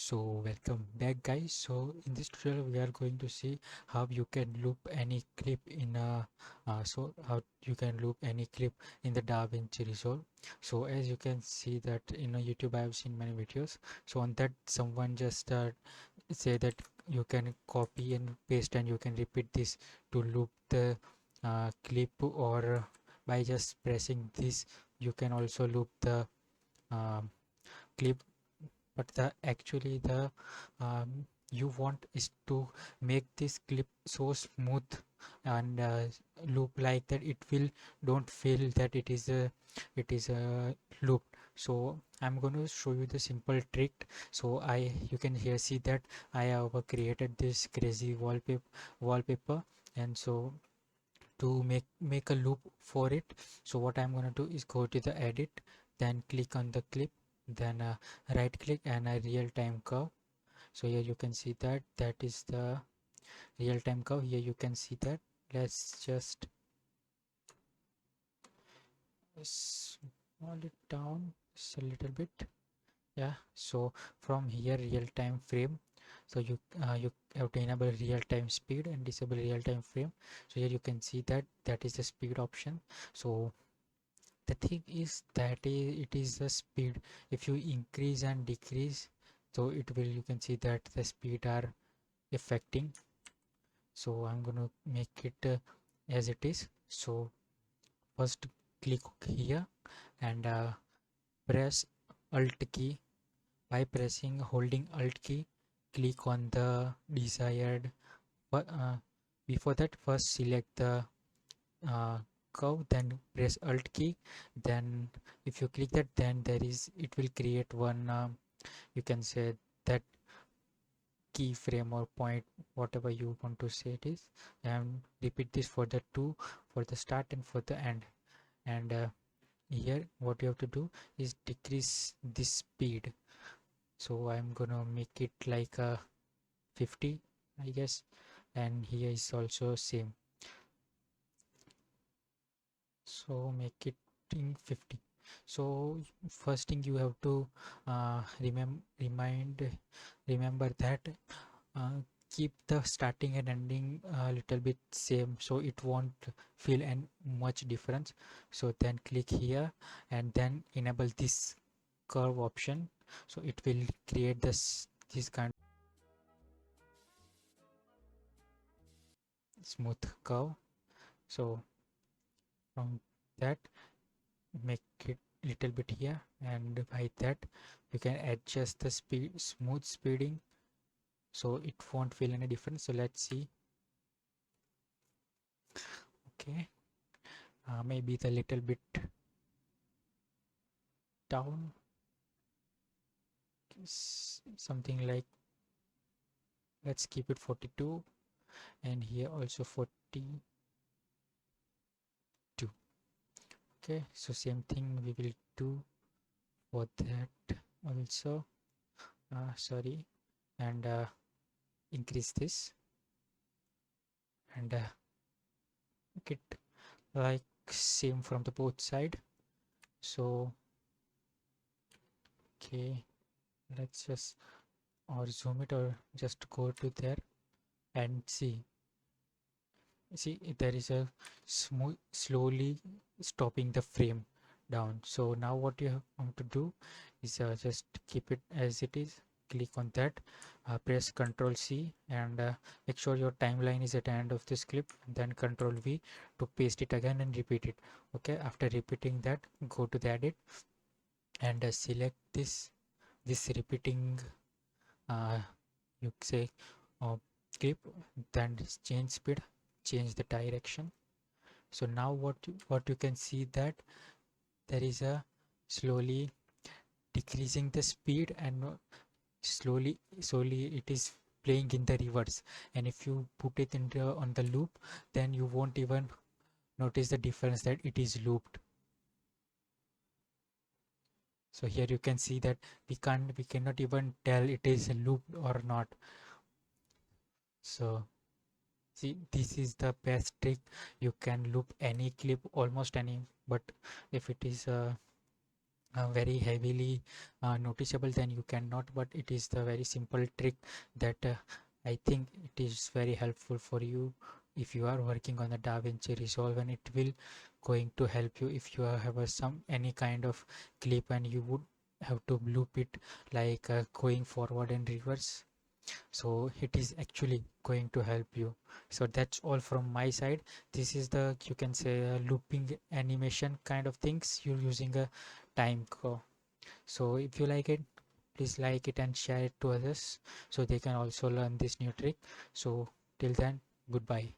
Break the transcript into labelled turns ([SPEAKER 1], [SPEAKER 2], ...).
[SPEAKER 1] So welcome back guys. So in this tutorial we are going to see how you can loop any clip in a how you can loop any clip in the DaVinci Resolve. So as you can see that in YouTube I have seen many videos. So on that someone just say that you can copy and paste and you can repeat this to loop the clip, or by just pressing this you can also loop the um, clip. But the you want is to make this clip so smooth and loop like that it will don't feel that it is a loop. So I'm going to show you the simple trick. So you can here see that I have created this crazy wallpaper, and so to make a loop for it, so what I'm going to do is go to the edit, then click on the clip, then right click and a real time curve. So here you can see that is the real time curve. Here you can see that. Let's just small it down just a little bit. Yeah, so from here real time frame, so you have to enable real time speed and disable real time frame. So here you can see that is the speed option. So the thing is that it is the speed. If you increase and decrease, so it will, you can see that the speed are affecting. So I'm going to make it as it is. So first click here and press alt key. By pressing holding alt key, click on the desired, but before that first select the uh, curve, then press alt key. Then if you click that, then it will create one you can say that keyframe or point, whatever you want to say it is, and repeat this for the two, for the start and for the end. And here what you have to do is decrease this speed. So I'm gonna make it like a 50, I guess, and here is also same. So make it in 50. So first thing you have to remember that uh, keep the starting and ending a little bit same, so it won't feel an much difference. So then click here and then enable this curve option, so it will create this kind of smooth curve. So from that, make it little bit here, and by that you can adjust the smooth speeding, so it won't feel any difference. So let's see. Okay, maybe the little bit down, something like, let's keep it 42, and here also 42. Okay, so same thing we will do for that also. Sorry, and increase this and make it like same from the both side. So okay, let's just or zoom it or just go to there and see there is a smooth slowly stopping the frame down. So now what you have to do is just keep it as it is. Click on that, press Ctrl C, and make sure your timeline is at the end of this clip, and then Ctrl V to paste it again and repeat it. Okay, after repeating that, go to the edit and select this repeating uh, you say uh, clip, then change speed, change the direction. So now what you can see that there is a slowly decreasing the speed, and slowly it is playing in the reverse. And if you put it in on the loop, then you won't even notice the difference that it is looped. So here you can see that we cannot even tell it is looped or not. So see, this is the best trick. You can loop any clip, almost any, but if it is very heavily noticeable, then you cannot, but it is the very simple trick that I think it is very helpful for you if you are working on the DaVinci Resolve, and it will going to help you if you have some any kind of clip and you would have to loop it like going forward and reverse. So it is actually going to help you. So that's all from my side. This is the, you can say, looping animation kind of things you're using a time curve. So if you like it, please like it and share it to others so they can also learn this new trick. So till then, goodbye.